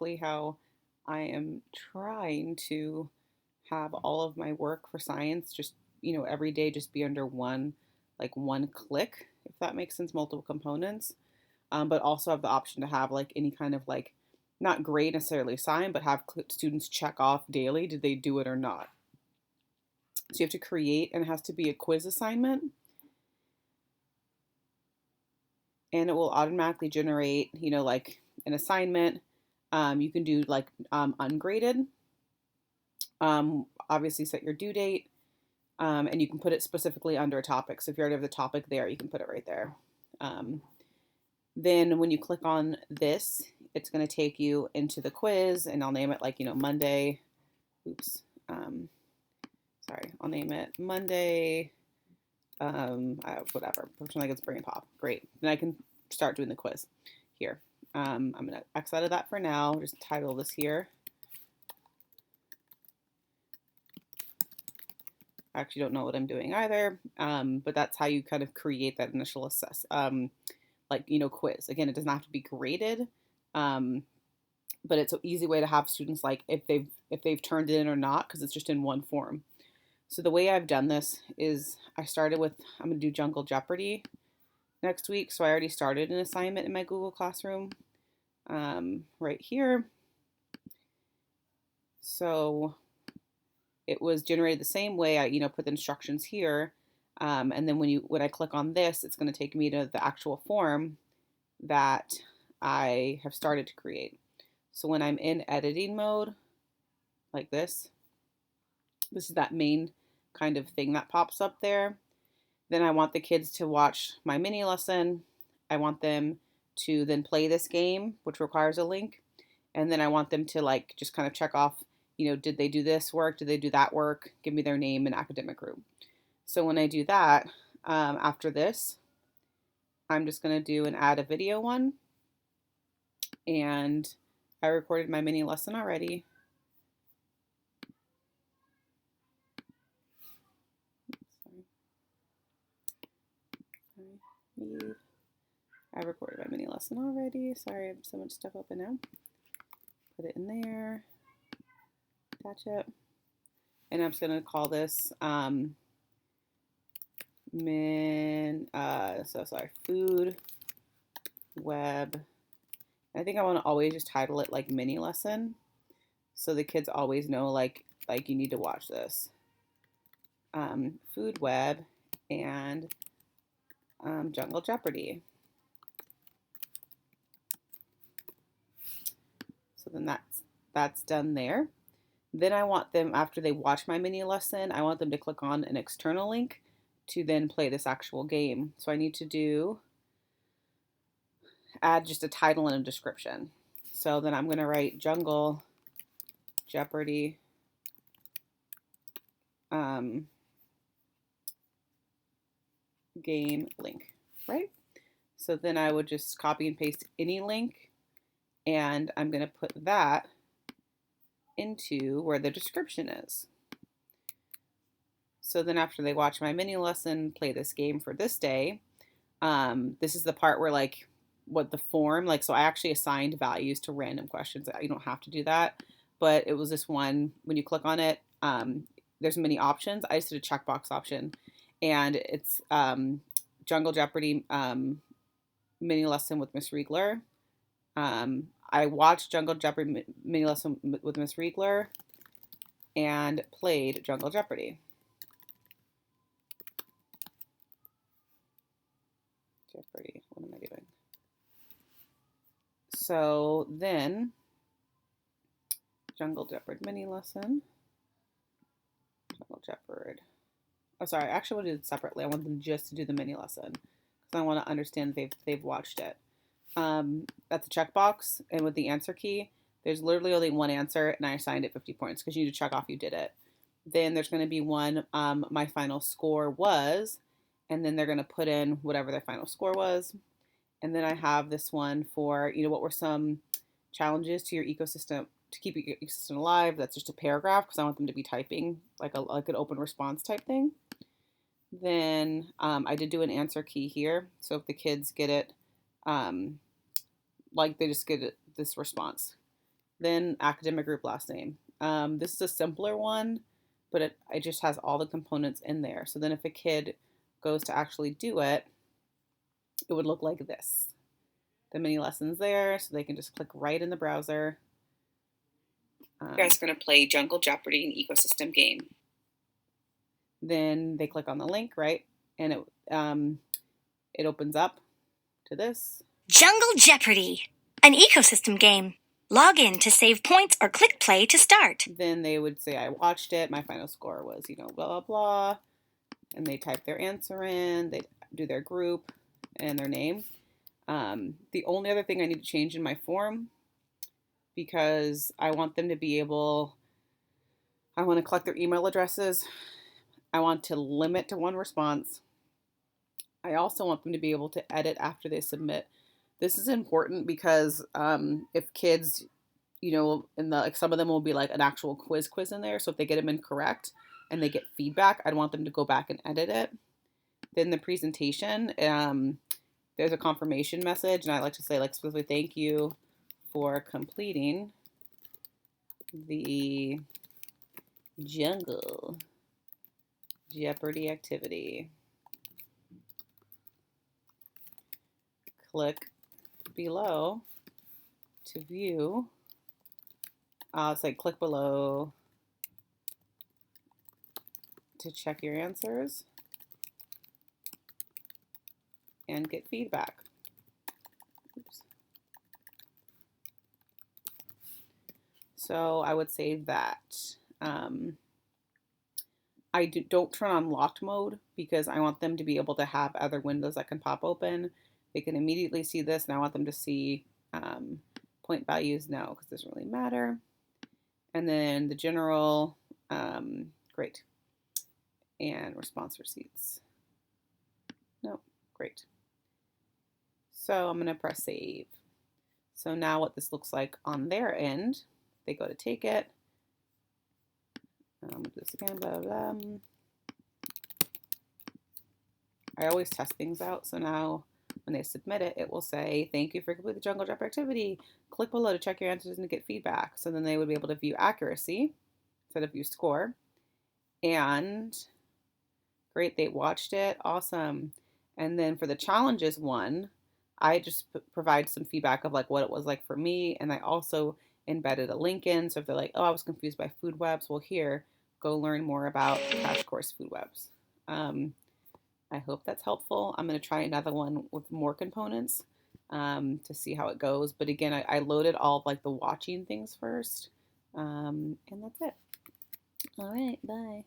exactly how I am trying to have all of my work for science just, every day just be under one click, if that makes sense, multiple components. But also have the option to have like any kind of like, not grade necessarily assigned, but have students check off daily, did they do it or not? So you have to create, and it has to be a quiz assignment, and it will automatically generate, like an assignment. You can do like ungraded. Obviously, set your due date, and you can put it specifically under a topic. So if you already have the topic there, you can put it right there. Um, then when you click on this, it's going to take you into the quiz, and I'll name it like, Monday. Oops. Sorry, I'll name it Monday. Whatever. Pretend like it's brain pop. Great. Then I can start doing the quiz here. I'm going to X out of that for now. Just title this here. I actually don't know what I'm doing either, but that's how you kind of create that initial quiz. Again, it doesn't have to be graded, um, but it's an easy way to have students like if they've turned it in or not, because it's just in one form. So the way I've done this is I started with, I'm going to do Jungle Jeopardy next week. So I already started an assignment in my Google Classroom right here. So it was generated the same way. I put the instructions here. And then when I click on this, it's going to take me to the actual form that I have started to create. So when I'm in editing mode, like this is that main kind of thing that pops up there. Then I want the kids to watch my mini lesson. I want them to then play this game, which requires a link. And then I want them to like just kind of check off, did they do this work? Did they do that work? Give me their name and academic group. So when I do that, after this, I'm just going to do an add a video one. And I recorded my mini lesson already. I recorded my mini lesson already. Sorry, I have so much stuff open now. Put it in there. Attach it. And I'm just going to call this food web. I think I want to always just title it like mini lesson, so the kids always know like you need to watch this. Food web and Jungle Jeopardy. So then that's done there. Then I want them, after they watch my mini lesson, I want them to click on an external link to then play this actual game. So I need to add just a title and a description. So then I'm going to write Jungle Jeopardy game link, right? So then I would just copy and paste any link, and I'm going to put that into where the description is. So then after they watch my mini lesson, play this game for this day, this is the part where like what the form, like, so I actually assigned values to random questions. You don't have to do that, but it was this one, when you click on it, there's many options. I just did a checkbox option, and it's Jungle Jeopardy mini lesson with Miss Riegler. I watched Jungle Jeopardy mini lesson with Miss Riegler and played Jungle Jeopardy. Jeopardy, what am I doing? So then, Jungle Jeopardy mini lesson. Jungle Jeopardy. Oh, sorry. I actually want to do it separately. I want them just to do the mini lesson because I want to understand they've watched it. That's a checkbox, and with the answer key, there's literally only one answer, and I assigned it 50 points because you need to check off you did it. Then there's going to be one, my final score was, and then they're going to put in whatever their final score was. And then I have this one for, what were some challenges to your ecosystem to keep your ecosystem alive. That's just a paragraph because I want them to be typing like an open response type thing. Then I did do an answer key here. So if the kids get it, like they just get this response. then academic group last name. This is a simpler one, but it just has all the components in there. So then if a kid goes to actually do it, it would look like this. The mini lessons there, so they can just click right in the browser. You guys are going to play Jungle Jeopardy, an ecosystem game. Then they click on the link, right? And it opens up to this. Jungle Jeopardy, an ecosystem game. Log in to save points or click play to start. Then they would say, I watched it. My final score was, blah, blah, blah. And they type their answer in. They do their group and their name. The only other thing I need to change in my form, because I want them to be able, I want to collect their email addresses. I want to limit to one response. I also want them to be able to edit after they submit. This is important because if kids, some of them will be like an actual quiz in there. So if they get them incorrect and they get feedback, I'd want them to go back and edit it. Then the presentation, there's a confirmation message, and I like to say, specifically, thank you for completing the Jungle Jeopardy activity. Click below to view. I'll say click below to check your answers and get feedback. Oops. So I would say that I don't turn on locked mode because I want them to be able to have other windows that can pop open. They can immediately see this, and I want them to see point values. No, because it doesn't really matter. And then the general, great. And response receipts. No, great. So I'm going to press save. So now what this looks like on their end, they go to take it. Do this again, blah, blah, blah. I always test things out. So now when they submit it, it will say, thank you for completing the Jungle Jeopardy activity. Click below to check your answers and to get feedback. So then they would be able to view accuracy instead of view score. And great, they watched it. Awesome. And then for the challenges one, I just provide some feedback of what it was like for me. And I also embedded a link in. So if they're like, oh, I was confused by food webs, well, here, go learn more about Crash Course Food Webs. I hope that's helpful. I'm going to try another one with more components to see how it goes. But again, I loaded all of the watching things first. And that's it. All right, bye.